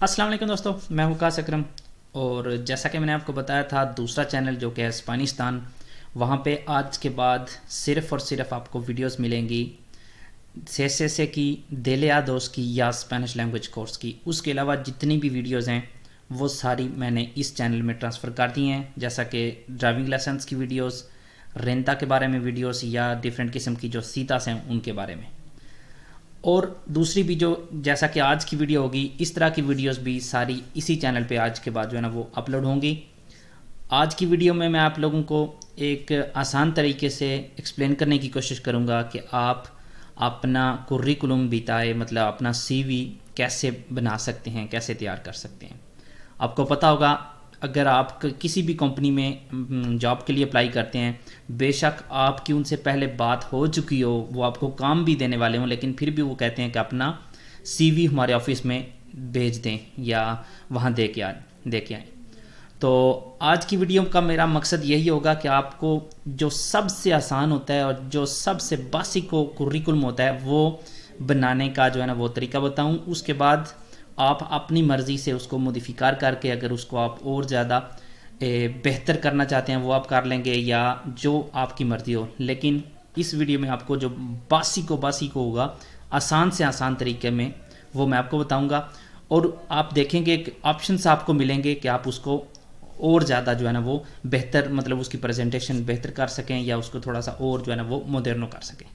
السلام علیکم دوستو، میں ہوں قاص اکرم، اور جیسا کہ میں نے آپ کو بتایا تھا دوسرا چینل جو کہ ہے اسپانستان، وہاں پہ آج کے بعد صرف اور صرف آپ کو ویڈیوز ملیں گی سے کی، دیلیا دوست کی یا اسپینش لینگویج کورس کی۔ اس کے علاوہ جتنی بھی ویڈیوز ہیں وہ ساری میں نے اس چینل میں ٹرانسفر کر دی ہیں، جیسا کہ ڈرائیونگ لائسنس کی ویڈیوز، رینتا کے بارے میں ویڈیوز، یا ڈیفرنٹ قسم کی جو سیتاس ہیں ان کے بارے میں۔ اور دوسری بھی جو جیسا کہ آج کی ویڈیو ہوگی، اس طرح کی ویڈیوز بھی ساری اسی چینل پہ آج کے بعد جو ہے نا وہ اپلوڈ ہوں گی۔ آج کی ویڈیو میں آپ لوگوں کو ایک آسان طریقے سے ایکسپلین کرنے کی کوشش کروں گا کہ آپ اپنا کوریکولم ویٹائے، مطلب اپنا سی وی کیسے بنا سکتے ہیں، کیسے تیار کر سکتے ہیں۔ آپ کو پتہ ہوگا اگر آپ کسی بھی کمپنی میں جاب کے لیے اپلائی کرتے ہیں، بے شک آپ کی ان سے پہلے بات ہو چکی ہو، وہ آپ کو کام بھی دینے والے ہوں، لیکن پھر بھی وہ کہتے ہیں کہ اپنا سی وی ہمارے آفس میں بھیج دیں یا وہاں دے کے آئیں۔ تو آج کی ویڈیو کا میرا مقصد یہی ہوگا کہ آپ کو جو سب سے آسان ہوتا ہے اور جو سب سے بیسک کوریکولم ہوتا ہے وہ بنانے کا جو ہے نا وہ طریقہ بتاؤں۔ اس کے بعد آپ اپنی مرضی سے اس کو مودیفائر کر کے اگر اس کو آپ اور زیادہ بہتر کرنا چاہتے ہیں وہ آپ کر لیں گے، یا جو آپ کی مرضی ہو۔ لیکن اس ویڈیو میں آپ کو جو بیسک ہوگا، آسان سے آسان طریقے میں، وہ میں آپ کو بتاؤں گا۔ اور آپ دیکھیں گے کہ آپشنس آپ کو ملیں گے کہ آپ اس کو اور زیادہ جو ہے نا وہ بہتر، مطلب اس کی پریزنٹیشن بہتر کر سکیں، یا اس کو تھوڑا سا اور جو ہے نا وہ مودرنو کر سکیں۔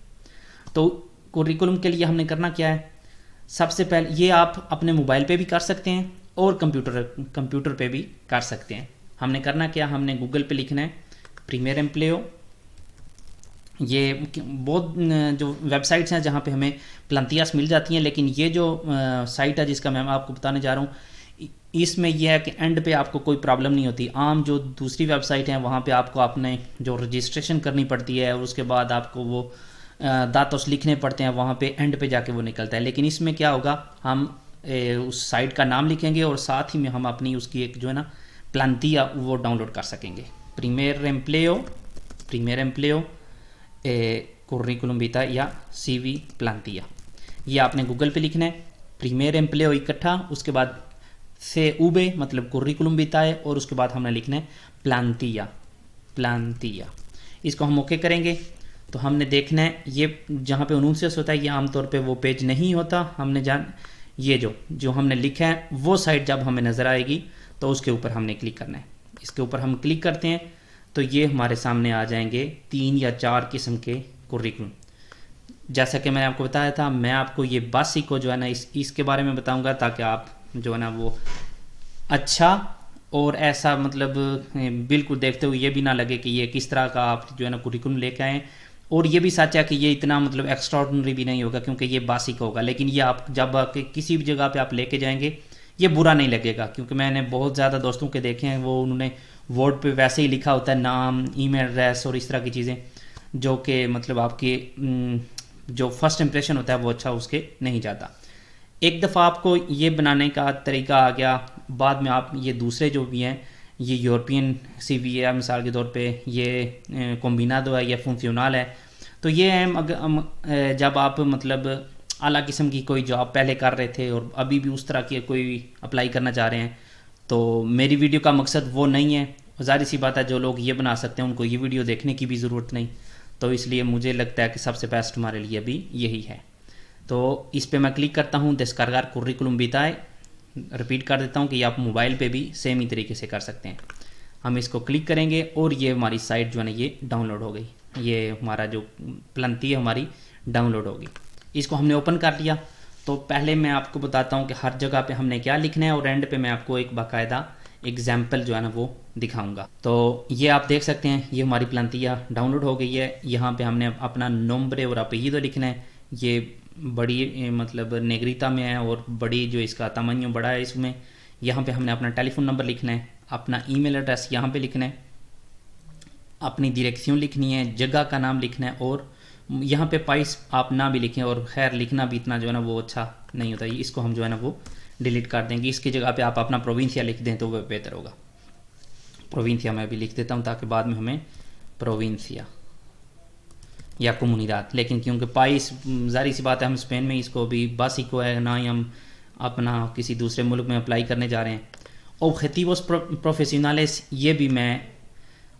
تو کوریکولم کے لیے ہم نے کرنا کیا ہے؟ سب سے پہلے یہ آپ اپنے موبائل پہ بھی کر سکتے ہیں اور کمپیوٹر پہ بھی کر سکتے ہیں۔ ہم نے کرنا کیا؟ ہم نے گوگل پہ لکھنا ہے پریمیئر ایمپلیو۔ یہ بہت جو ویب سائٹس ہیں جہاں پہ ہمیں پلانتیاس مل جاتی ہیں، لیکن یہ جو سائٹ ہے جس کا میں آپ کو بتانے جا رہا ہوں، اس میں یہ ہے کہ اینڈ پہ آپ کو کوئی پرابلم نہیں ہوتی۔ عام جو دوسری ویب سائٹ ہیں وہاں پہ آپ کو اپنے جو رجسٹریشن کرنی پڑتی ہے، اور اس کے بعد آپ کو وہ داتوس لکھنے پڑتے ہیں، وہاں پہ اینڈ پہ جا کے وہ نکلتا ہے۔ لیکن اس میں کیا ہوگا، ہم اس سائٹ کا نام لکھیں گے اور ساتھ ہی میں ہم اپنی اس کی ایک جو ہے نا پلانتیا وہ ڈاؤن لوڈ کر سکیں گے۔ پریمیئر ایمپلیو کوریکولم ویٹا یا سی وی پلانتیا، یہ آپ نے گوگل پہ لکھنا ہے پریمیئر ایمپلیو اکٹھا، اس کے بعد سے اوبے مطلب کوریکولم ویٹائے، اور اس کے بعد ہم نے لکھنا ہے پلانتیا۔ اس کو ہم اوکے کریں گے تو ہم نے دیکھنا ہے یہ جہاں پہ انونسیس ہوتا ہے یہ عام طور پہ وہ پیج نہیں ہوتا۔ ہم نے یہ جو ہم نے لکھا ہے وہ سائٹ جب ہمیں نظر آئے گی تو اس کے اوپر ہم نے کلک کرنا ہے۔ اس کے اوپر ہم کلک کرتے ہیں تو یہ ہمارے سامنے آ جائیں گے 3 یا 4 قسم کے کوریکولم۔ جیسا کہ میں نے آپ کو بتایا تھا، میں آپ کو یہ بیسک کو جو ہے نا اس کے بارے میں بتاؤں گا تاکہ آپ جو ہے نا وہ اچھا اور ایسا مطلب بالکل دیکھتے ہوئے یہ بھی نہ لگے کہ یہ کس طرح کا آپ جو ہے نا کوریکولم لے کے آئیں۔ اور یہ بھی سچ ہے کہ یہ اتنا مطلب ایکسٹرا آرڈنری بھی نہیں ہوگا کیونکہ یہ بیسک ہوگا، لیکن یہ آپ جب کسی بھی جگہ پہ آپ لے کے جائیں گے یہ برا نہیں لگے گا، کیونکہ میں نے بہت زیادہ دوستوں کے دیکھے ہیں وہ انہوں نے ورڈ پہ ویسے ہی لکھا ہوتا ہے نام، ای میل ایڈریس اور اس طرح کی چیزیں، جو کہ مطلب آپ کی جو فرسٹ امپریشن ہوتا ہے وہ اچھا اس کے نہیں جاتا۔ ایک دفعہ آپ کو یہ بنانے کا طریقہ آ گیا، بعد میں آپ یہ دوسرے جو بھی ہیں، یہ یورپین سی وی ہے مثال کے طور پہ، یہ کومبینادو ہے، یہ فنکشنال ہے، تو یہ ہے جب آپ مطلب اعلیٰ قسم کی کوئی جاب پہلے کر رہے تھے اور ابھی بھی اس طرح کی کوئی اپلائی کرنا چاہ رہے ہیں، تو میری ویڈیو کا مقصد وہ نہیں ہے۔ ظاہر سی بات ہے جو لوگ یہ بنا سکتے ہیں ان کو یہ ویڈیو دیکھنے کی بھی ضرورت نہیں، تو اس لیے مجھے لگتا ہے کہ سب سے بیسٹ ہمارے لیے بھی یہی ہے۔ تو اس پہ میں کلک کرتا ہوں ڈسکارگار کوریکولم ویٹائے، رپیٹ کر دیتا ہوں کہ یہ آپ موبائل پہ بھی سیم ہی طریقے سے کر سکتے ہیں۔ ہم اس کو کلک کریں گے اور یہ ہماری سائٹ جو ہے نا یہ ڈاؤن لوڈ ہو گئی، یہ ہمارا جو پلانتی ہے ہماری ڈاؤن لوڈ ہوگی۔ اس کو ہم نے اوپن کر لیا تو پہلے میں آپ کو بتاتا ہوں کہ ہر جگہ پہ ہم نے کیا لکھنا ہے، اور اینڈ پہ میں آپ کو ایک باقاعدہ ایگزامپل جو ہے نا وہ دکھاؤں گا۔ تو یہ آپ دیکھ سکتے ہیں یہ ہماری پلانتیا ڈاؤن لوڈ ہو گئی ہے۔ یہاں پہ ہم نے اپنا نومبرے اور اپیدو لکھنا ہے، یہ بڑی مطلب نیگریتا میں ہے اور بڑی جو اس کا تمنیو بڑا ہے اس میں۔ یہاں پہ ہم نے اپنا ٹیلی فون نمبر لکھنا ہے، اپنا ای میل ایڈریس یہاں پہ لکھنا ہے، اپنی ڈائریکشن لکھنی ہے، جگہ کا نام لکھنا ہے، اور یہاں پہ پائس آپ نہ بھی لکھیں، اور خیر لکھنا بھی اتنا جو ہے نا وہ اچھا نہیں ہوتا، اس کو ہم جو ہے نا وہ ڈیلیٹ کر دیں گے۔ اس کی جگہ پہ آپ اپنا پروونسیا لکھ دیں تو وہ بہتر ہوگا۔ پروونسیا میں بھی لکھ دیتا ہوں تاکہ بعد میں ہمیں پروونسیا یا کومونیداد، لیکن کیونکہ پائس ظاہر سی بات ہے ہم اسپین میں اس کو بھی بیسک ہے، نہ ہی ہم اپنا کسی دوسرے ملک میں اپلائی کرنے جا رہے ہیں. اوبجیکٹیوس پروفیشنالس یہ بھی میں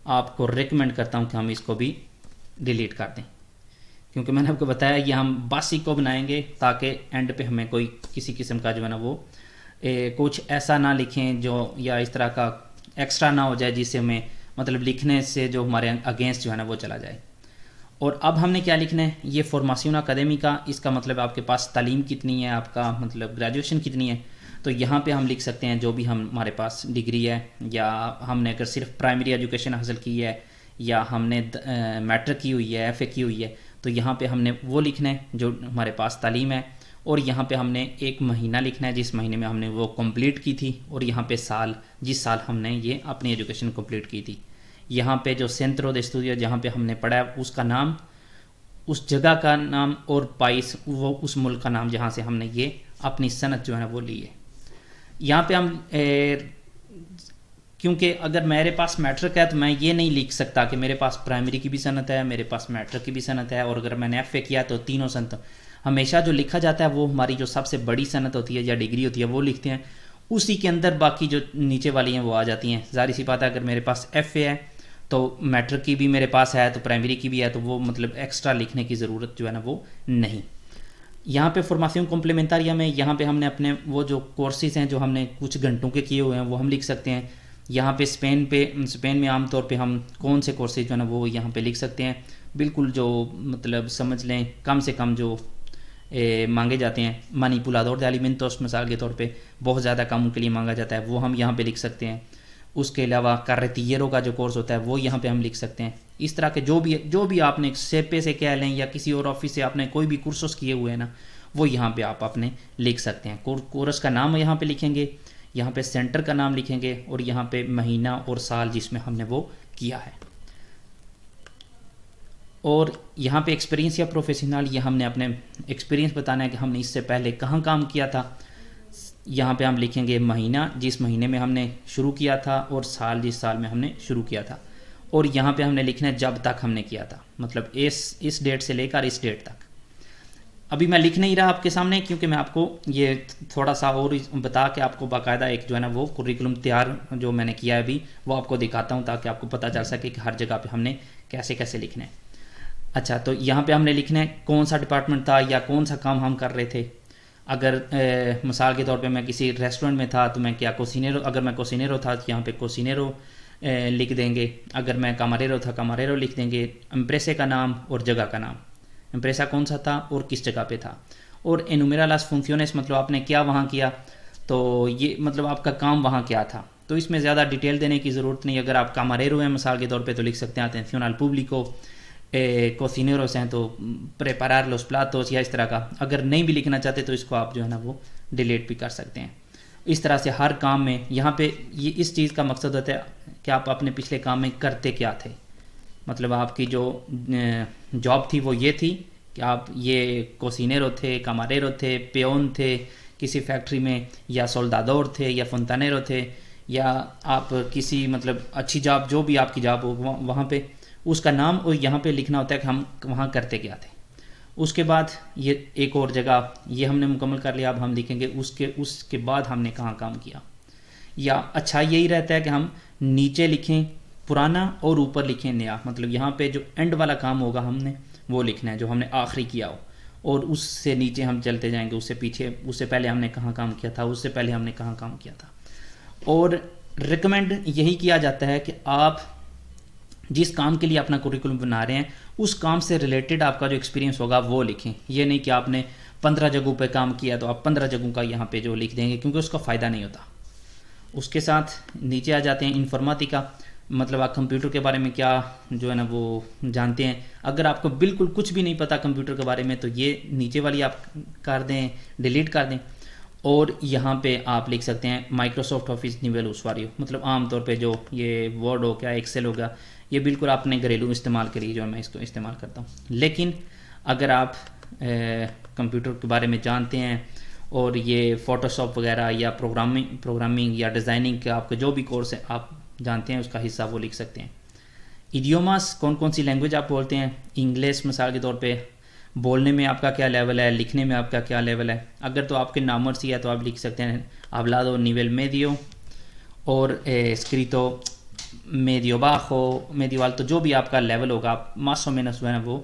آپ کو ریکمینڈ کرتا ہوں کہ ہم اس کو بھی ڈیلیٹ کر دیں، کیونکہ میں نے آپ کو بتایا یہ ہم باسی کو بنائیں گے تاکہ اینڈ پہ ہمیں کوئی کسی قسم کا جو ہے نا وہ کچھ ایسا نہ لکھیں جو یا اس طرح کا ایکسٹرا نہ ہو جائے جس سے ہمیں مطلب لکھنے سے جو ہمارے اگینسٹ جو ہے نا وہ چلا جائے. اور اب ہم نے کیا لکھنا ہے، یہ فارماسیون اکیڈمی کا، اس کا مطلب آپ کے پاس تعلیم کتنی ہے، آپ کا مطلب گریجویشن کتنی ہے. تو یہاں پہ ہم لکھ سکتے ہیں جو بھی ہمارے پاس ڈگری ہے، یا ہم نے اگر صرف پرائمری ایجوکیشن حاصل کی ہے یا ہم نے میٹرک کی ہوئی ہے، ایف اے کی ہوئی ہے، تو یہاں پہ ہم نے وہ لکھنا ہے جو ہمارے پاس تعلیم ہے. اور یہاں پہ ہم نے ایک مہینہ لکھنا ہے جس مہینے میں ہم نے وہ کمپلیٹ کی تھی، اور یہاں پہ سال جس سال ہم نے یہ اپنی ایجوکیشن کمپلیٹ کی تھی. یہاں پہ جو سینترو دے اسٹوڈیو جہاں پہ ہم نے پڑھا ہے اس کا نام، اس جگہ کا نام، اور پائس وہ اس ملک کا نام جہاں سے ہم نے یہ اپنی صنعت جو ہے نا وہ لی ہے. یہاں پہ ہم کیونکہ اگر میرے پاس میٹرک ہے تو میں یہ نہیں لکھ سکتا کہ میرے پاس پرائمری کی بھی صنعت ہے، میرے پاس میٹرک کی بھی صنعت ہے، اور اگر میں نے ایف اے کیا تو تینوں صنعت. ہمیشہ جو لکھا جاتا ہے وہ ہماری جو سب سے بڑی صنعت ہوتی ہے یا ڈگری ہوتی ہے وہ لکھتے ہیں، اسی کے اندر باقی جو نیچے والی ہیں وہ آ جاتی ہیں. ظاہر سی بات ہے اگر میرے پاس ایف اے ہے تو میٹرک کی بھی میرے پاس ہے تو پرائمری کی بھی ہے، تو وہ مطلب ایکسٹرا لکھنے کی ضرورت جو ہے نا وہ نہیں. یہاں پہ فارماسیون کمپلیمنٹاریا میں یہاں پہ ہم نے اپنے وہ جو کورسز ہیں جو ہم نے کچھ گھنٹوں کے کیے ہوئے ہیں وہ ہم لکھ سکتے ہیں. یہاں پہ اسپین میں عام طور پہ ہم کون سے کورسز جو ہے نا وہ یہاں پہ لکھ سکتے ہیں، بالکل جو مطلب سمجھ لیں کم سے کم جو مانگے جاتے ہیں. مانیپولادور de alimentos مثال کے طور پہ بہت زیادہ کاموں کے لیے مانگا جاتا ہے، وہ ہم یہاں پہ لکھ سکتے ہیں. اس کے علاوہ کارریتیرو کا جو کورس ہوتا ہے وہ یہاں پہ ہم لکھ سکتے ہیں. اس طرح کے جو بھی آپ نے سیپے سے کہہ لیں یا کسی اور آفس سے آپ نے کوئی بھی کورسز کیے ہوئے ہیں نا وہ یہاں پہ آپ اپنے لکھ سکتے ہیں. کورس کا نام یہاں پہ لکھیں گے، یہاں پہ سینٹر کا نام لکھیں گے، اور یہاں پہ مہینہ اور سال جس میں ہم نے وہ کیا ہے. اور یہاں پہ ایکسپیرینس یا پروفیشنل، یہ ہم نے اپنے ایکسپیرینس بتانا ہے کہ ہم نے اس سے پہلے کہاں کام کیا تھا. یہاں پہ ہم لکھیں گے مہینہ جس مہینے میں ہم نے شروع کیا تھا، اور سال جس سال میں ہم نے شروع کیا تھا. اور یہاں پہ ہم نے لکھنا ہے جب تک ہم نے کیا تھا، مطلب اس ڈیٹ سے لے کر اس ڈیٹ تک. ابھی میں لکھ نہیں رہا آپ کے سامنے کیونکہ میں آپ کو یہ تھوڑا سا اور بتا کے آپ کو باقاعدہ ایک جو ہے نا وہ کریکولم تیار جو میں نے کیا ہے ابھی وہ آپ کو دکھاتا ہوں تاکہ آپ کو پتہ چل سکے کہ ہر جگہ پہ ہم نے کیسے کیسے لکھنا ہے. اچھا، تو یہاں پہ ہم نے لکھنا ہے کون سا ڈپارٹمنٹ تھا یا کون سا کام ہم کر رہے تھے. اگر مثال کے طور پہ میں کسی ریسٹورنٹ میں تھا تو میں کیا کوسینیرو، اگر میں کوسینیرو تھا تو یہاں پہ کوسینیرو لکھ دیں گے. اگر میں کاماریرو تھا کاماریرو لکھ دیں گے. امپریسے کا نام اور جگہ کا نام، امپریسا کون سا تھا اور کس جگہ پہ تھا. اور انومیرا لاس فنکشنز مطلب آپ نے کیا وہاں کیا، تو یہ مطلب آپ کا کام وہاں کیا تھا. تو اس میں زیادہ ڈیٹیل دینے کی ضرورت نہیں. اگر آپ کاماریرو ہیں مثال کے طور پہ تو لکھ سکتے ہیں atención al público. کوسینیروس ہیں تو پریپارار لوس پلاٹوس یا اس طرح کا. اگر نہیں بھی لکھنا چاہتے تو اس کو آپ جو ہے نا وہ ڈیلیٹ بھی کر سکتے ہیں. اس طرح سے ہر کام میں یہاں پہ یہ اس چیز کا مقصد ہوتا ہے کہ آپ اپنے پچھلے کام میں کرتے کیا تھے. مطلب آپ کی جو جاب تھی وہ یہ تھی کہ آپ یہ کوسینیرو تھے، کاماریرو تھے، پیون تھے کسی فیکٹری میں، یا سولدادور تھے، یا فونتانیرو تھے، یا آپ کسی مطلب اچھی جاب جو بھی آپ کی جاب ہو وہاں پہ اس کا نام اور یہاں پہ لکھنا ہوتا ہے کہ ہم وہاں کرتے کیا تھے. اس کے بعد یہ ایک اور جگہ یہ ہم نے مکمل کر لیا. اب ہم لکھیں گے اس کے بعد ہم نے کہاں کام کیا. یا اچھا یہی رہتا ہے کہ ہم نیچے لکھیں پرانا اور اوپر لکھیں نیا. مطلب یہاں پہ جو اینڈ والا کام ہوگا ہم نے وہ لکھنا ہے جو ہم نے آخری کیا ہو، اور اس سے نیچے ہم چلتے جائیں گے اس سے پیچھے، اس سے پہلے ہم نے کہاں کام کیا تھا، اس سے پہلے ہم نے کہاں کام کیا تھا. اور ریکمینڈ یہی کیا جاتا ہے کہ آپ جس کام کے لیے اپنا کوریکولم بنا رہے ہیں اس کام سے ریلیٹڈ آپ کا جو ایکسپیرینس ہوگا وہ لکھیں. یہ نہیں کہ آپ نے 15 جگہوں پہ کام کیا تو آپ 15 جگہوں کا یہاں پہ جو لکھ دیں گے کیونکہ اس کا فائدہ نہیں ہوتا. اس کے ساتھ نیچے آ جاتے ہیں انفارمیٹیکا، مطلب آپ کمپیوٹر کے بارے میں کیا جو ہے نا وہ جانتے ہیں. اگر آپ کو بالکل کچھ بھی نہیں پتہ کمپیوٹر کے بارے میں تو یہ نیچے والی آپ کر دیں، ڈیلیٹ کر دیں. اور یہاں پہ آپ لکھ سکتے ہیں مائکروسافٹ آفس نیول اسواریو، مطلب عام طور پہ جو یہ ورڈ ہو گیا، ایکسل ہو گیا، یہ بالکل اپنے گھریلو استعمال کے لیے جو میں اس کو استعمال کرتا ہوں. لیکن اگر آپ کمپیوٹر کے بارے میں جانتے ہیں اور یہ فوٹوشاپ وغیرہ یا پروگرامنگ یا ڈیزائننگ کے آپ کے جو بھی کورس ہے آپ جانتے ہیں اس کا حصہ وہ لکھ سکتے ہیں. ایڈیوماس کون کون سی لینگویج آپ بولتے ہیں. انگلش مثال کے طور پہ بولنے میں آپ کا کیا لیول ہے، لکھنے میں آپ کا کیا لیول ہے. اگر تو آپ کے نامرس ہی ہے تو آپ لکھ سکتے ہیں hablado nivel medio اور escrito medio bajo medio alto، جو بھی آپ کا لیول ہوگا آپ más o menos جو ہے نا وہ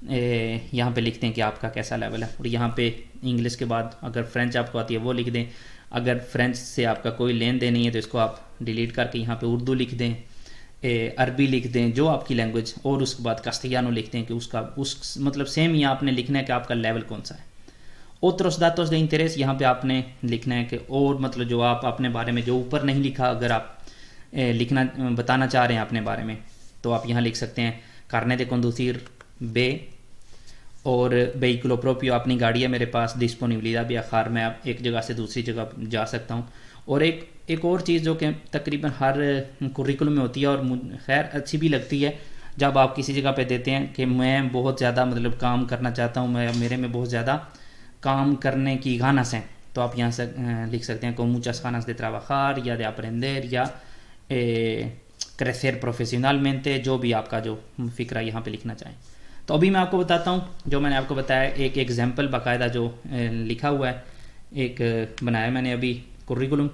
یہاں پہ لکھتے ہیں کہ آپ کا کیسا لیول ہے. اور یہاں پہ انگلش کے بعد اگر فرینچ آپ کو آتی ہے وہ لکھ دیں. اگر فرینچ سے آپ کا کوئی لین دین نہیں ہے تو اس کو آپ ڈیلیٹ کر کے یہاں پہ اردو لکھ دیں، عربی لکھ دیں، جو آپ کی لینگویج، اور اس کے بعد کاستیانو لکھتے ہیں کہ اس کا مطلب سیم ہی آپ نے لکھنا ہے کہ آپ کا لیول کون سا ہے. otros datos de interés یہاں پہ آپ نے لکھنا ہے کہ اور مطلب جو آپ اپنے بارے میں جو اوپر نہیں لکھا، اگر آپ لکھنا بتانا چاہ رہے ہیں اپنے بارے میں تو آپ یہاں لکھ سکتے ہیں carnet de conducir B اور vehículo propio اپنی گاڑی ہے میرے پاس، disponibilidad viajar میں اب ایک جگہ سے دوسری جگہ جا سکتا ہوں. اور ایک اور چیز جو کہ تقریباً ہر کوریکولم میں ہوتی ہے اور خیر اچھی بھی لگتی ہے، جب آپ کسی جگہ پہ دیتے ہیں کہ میں بہت زیادہ مطلب کام کرنا چاہتا ہوں، میرے میں بہت زیادہ کام کرنے کی ganas ہیں، تو آپ یہاں سے لکھ سکتے ہیں con muchas ganas de trabajar یا de aprender یا crecer profesionalmente، جو بھی آپ کا جو فکرہ یہاں پہ لکھنا چاہیں. تو ابھی میں آپ کو بتاتا ہوں جو میں نے آپ کو بتایا ایک ایگزامپل باقاعدہ جو لکھا ہوا ہے، ایک بنایا میں نے ابھی کوریکولم.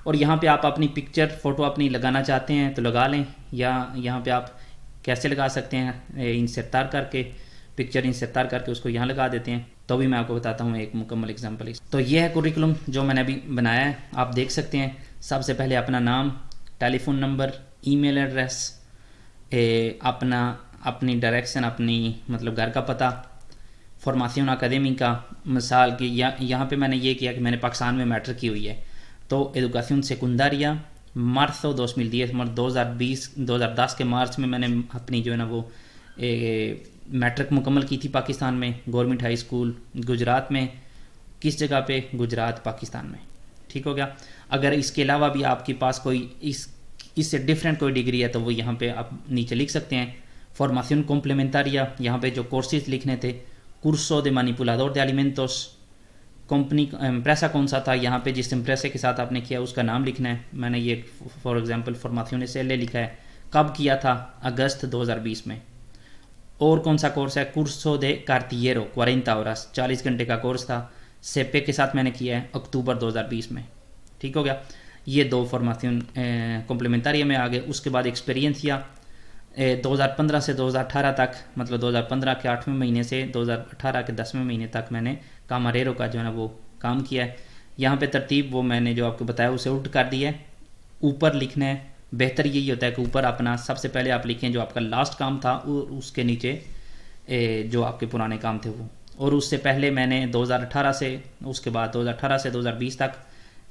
اور یہاں پہ آپ اپنی پکچر فوٹو اپنی لگانا چاہتے ہیں تو لگا لیں، یا یہاں پہ آپ کیسے لگا سکتے ہیں، انسرتار کر کے پکچر انسرتار کر کے اس کو یہاں لگا دیتے ہیں. تو بھی میں آپ کو بتاتا ہوں ایک مکمل ایگزامپل. تو یہ ہے کوریکولم جو میں نے ابھی بنایا ہے، آپ دیکھ سکتے ہیں. سب سے پہلے اپنا نام، ٹیلی فون نمبر، ای میل ایڈریس، اپنی ڈائریکشن، اپنی مطلب گھر کا پتہ، فارماسیون اکیڈمی کا، مثال کی یہاں پہ میں نے یہ کیا کہ میں نے پاکستان میں میٹرک کی ہوئی ہے تو ایڈوکیشن سیکنڈاریا مارچ 2010 2010 کے مارچ میں نے اپنی جو ہے نا وہ میٹرک مکمل کی تھی پاکستان میں، گورنمنٹ ہائی اسکول گجرات میں. کس جگہ پہ؟ گجرات پاکستان میں. ٹھیک ہو گیا. اگر اس کے علاوہ بھی آپ کے پاس کوئی اس سے ڈیفرنٹ کوئی ڈگری ہے تو وہ یہاں پہ آپ نیچے لکھ سکتے ہیں. فارماسیون کمپلیمنٹاریا، یہاں پہ جو کورسز لکھنے تھے، کرسو de manipulador de alimentos، company امپریسا کون سا تھا، یہاں پہ جس امپریسے کے ساتھ آپ نے کیا اس کا نام لکھنا ہے. میں نے یہ فار ایگزامپل فارماسیون سے لے لکھا ہے. کب کیا تھا؟ اگست 2020 میں. اور کون سا کورس ہے؟ کرسو دے کارتیرو 40 horas، 40 گھنٹے کا کورس تھا، سیپے کے ساتھ میں نے کیا ہے اکتوبر 2020 میں. ٹھیک ہو گیا. یہ دو فارماسیون کمپلیمنٹاریا میں آگے. اس کے بعد ایکسپیرینسیا 2015 سے 2018 تک، مطلب 2015 کے 8ویں مہینے سے 2018 کے 10ویں مہینے تک میں نے کاماریرو کا جو ہے نا وہ کام کیا ہے. یہاں پہ ترتیب وہ میں نے جو آپ کو بتایا اسے الٹ کر دی ہے. اوپر لکھنا ہے، بہتر یہی ہوتا ہے کہ اوپر اپنا سب سے پہلے آپ لکھیں جو آپ کا لاسٹ کام تھا، اور اس کے نیچے جو آپ کے پرانے کام تھے وہ. اور اس سے پہلے میں نے 2018 سے، اس کے بعد 2018 سے 2020 تک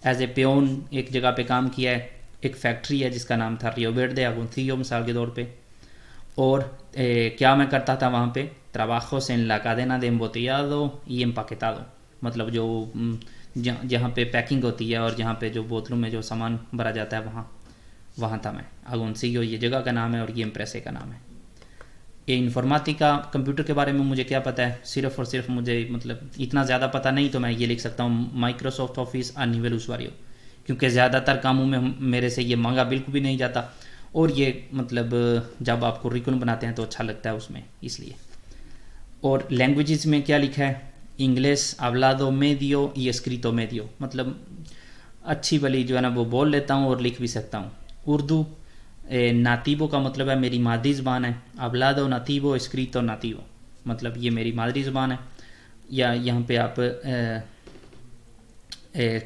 ایز اے پیون ایک جگہ پہ کام کیا ہے. ایک فیکٹری ہے جس کا نام تھا ریو ویردے اگونسیو مثال کے طور پہ. اور کیا میں کرتا تھا وہاں پہ؟ trabajos en la cadena de embotellado y empaquetado، مطلب جو جہاں پہ پیکنگ ہوتی ہے اور جہاں پہ جو بوتلوں میں جو سامان بھرا جاتا ہے وہاں تھا میں. اگونسیو یہ جگہ کا نام ہے اور یہ امپریسے کا نام ہے. یہ انفارمیٹیکا کمپیوٹر کے بارے میں مجھے کیا پتہ ہے؟ صرف اور صرف مجھے مطلب اتنا زیادہ پتہ نہیں تو میں یہ لکھ سکتا ہوں Microsoft office a nivel usuario، کیونکہ زیادہ تر کاموں میں میرے سے یہ مانگا بالکل بھی نہیں جاتا، اور یہ مطلب جب آپ کوریکولم بناتے ہیں تو اچھا لگتا ہے اس میں، اس لیے. اور لینگویجز میں کیا لکھا ہے؟ English hablado medio y escrito medio، مطلب اچھی بلی جو ہے نا وہ بول لیتا ہوں اور لکھ بھی سکتا ہوں. اردو ناتیبو کا مطلب ہے میری مادری زبان ہے. hablado nativo escrito nativo، مطلب یہ میری مادری زبان ہے. یا یہاں پہ آپ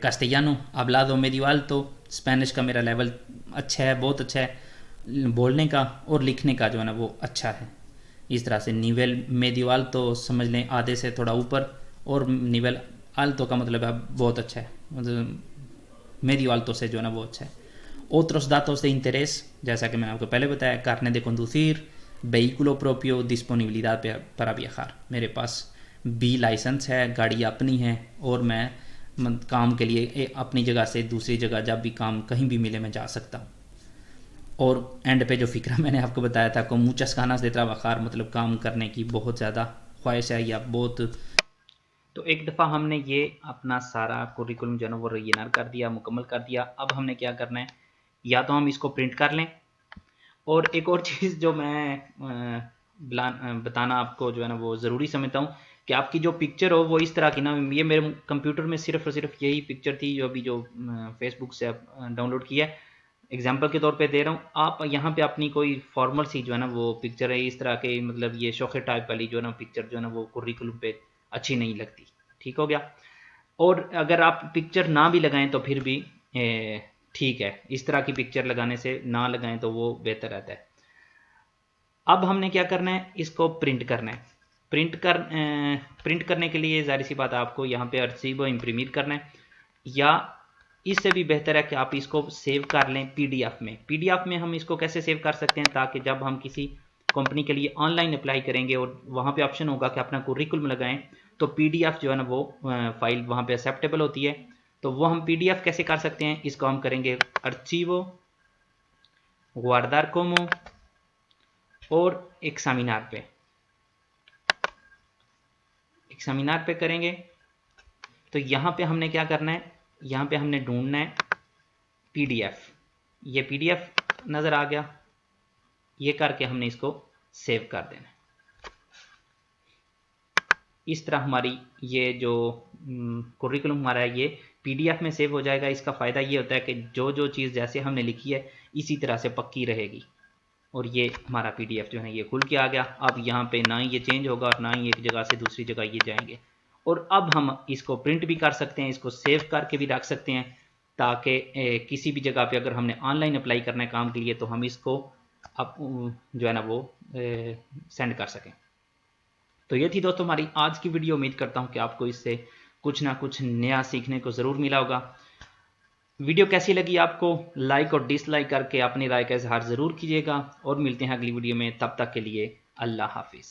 کاسٹیانو hablado medio alto، اسپینش کا میرا لیول اچھا ہے، بہت اچھا ہے بولنے کا، اور لکھنے کا جو ہے نا وہ اچھا ہے. اس طرح سے نیول میڈیو آلتو سمجھ لیں آدھے سے تھوڑا اوپر، اور نیول آلتو کا مطلب ہے بہت اچھا ہے، مطلب میڈیو آلتو سے جو ہے نا وہ اچھا ہے. otros datos de interés جیسا کہ میں نے آپ کو پہلے بتایا، carnet de conducir، vehículo propio، disponibilidad para viajar، میرے پاس بی لائسنس ہے، گاڑی اپنی ہے، اور میں کام کے لیے اپنی جگہ سے دوسری جگہ جب بھی کام کہیں بھی ملے میں جا سکتا ہوں. اور اینڈ پہ جو فکرہ میں نے آپ کو بتایا تھا کو muchas ganas de trabajar، مطلب کام کرنے کی بہت زیادہ خواہش ہے یا بہت. تو ایک دفعہ ہم نے یہ اپنا سارا کوریکولم جو ہے نا وہ ریگنر کر دیا، مکمل کر دیا. اب ہم نے کیا کرنا ہے، یا تو ہم اس کو پرنٹ کر لیں، اور ایک اور چیز جو میں بتانا آپ کو جو ہے نا وہ ضروری سمجھتا ہوں کہ آپ کی جو پکچر ہو وہ اس طرح کی نا. یہ میرے کمپیوٹر میں صرف اور صرف یہی پکچر تھی جو ابھی جو فیس بک سے ڈاؤن لوڈ کیا ہے، اگزامپل کے طور پہ دے رہا ہوں. آپ یہاں پہ اپنی کوئی فارمل سی جو ہے نا وہ پکچر ہے اس طرح کے، مطلب یہ شوخے ٹائپ والی جو ہے نا پکچر جو ہے نا وہ کوریکولم پہ اچھی نہیں لگتی. ٹھیک ہو گیا. اور اگر آپ پکچر نہ بھی لگائیں تو پھر بھی ٹھیک ہے، اس طرح کی پکچر لگانے سے نہ لگائیں تو وہ بہتر رہتا ہے. اب ہم نے کیا کرنا ہے، اس کو پرنٹ کرنا ہے. پرنٹ کرنے کے لیے ظاہر سی بات آپ کو یہاں پہ ارچیو امپریمیر کرنا ہے، یا اس سے بھی بہتر ہے کہ آپ اس کو سیو کر لیں پی ڈی ایف میں. پی ڈی ایف میں ہم اس کو کیسے سیو کر سکتے ہیں تاکہ جب ہم کسی کمپنی کے لیے آن لائن اپلائی کریں گے اور وہاں پہ آپشن ہوگا کہ اپنا کوریکولم لگائیں، تو پی ڈی ایف جو ہے نا وہ فائل وہاں پہ ایکسیپٹیبل ہوتی ہے. تو وہ ہم پی ڈی ایف کیسے کر سکتے ہیں، اس کو ہم کریں گے ارچیو گواردار کومو اور ایکسامینار پہ کریں گے. تو یہاں پہ ہم نے کیا کرنا ہے، یہاں پہ ہم نے ڈھونڈنا ہے پی ڈی ایف. یہ پی ڈی ایف نظر آ گیا، یہ کر کے ہم نے اس کو سیو کر دینا ہے. اس طرح ہماری یہ جو کوریکولم ہمارا ہے یہ پی ڈی ایف میں سیو ہو جائے گا. اس کا فائدہ یہ ہوتا ہے کہ جو چیز جیسے ہم نے لکھی ہے اسی طرح سے پکی رہے گی. اور یہ ہمارا پی ڈی ایف جو ہے یہ کھل کے آ گیا. اب یہاں پہ نہ ہی یہ چینج ہوگا اور نہ ہی ایک جگہ سے دوسری جگہ یہ جائیں گے. اور اب ہم اس کو پرنٹ بھی کر سکتے ہیں، اس کو سیو کر کے بھی رکھ سکتے ہیں تاکہ کسی بھی جگہ پہ اگر ہم نے آن لائن اپلائی کرنا ہے کام کے لیے تو ہم اس کو اب جو ہے نا وہ سینڈ کر سکیں. تو یہ تھی دوستو ہماری آج کی ویڈیو. امید کرتا ہوں کہ آپ کو اس سے کچھ نہ کچھ نیا سیکھنے کو ضرور ملا ہوگا. ویڈیو کیسی لگی آپ کو لائک اور ڈس لائک کر کے اپنی رائے کا اظہار ضرور کیجیے گا، اور ملتے ہیں اگلی ویڈیو میں. تب تک کے لیے اللہ حافظ.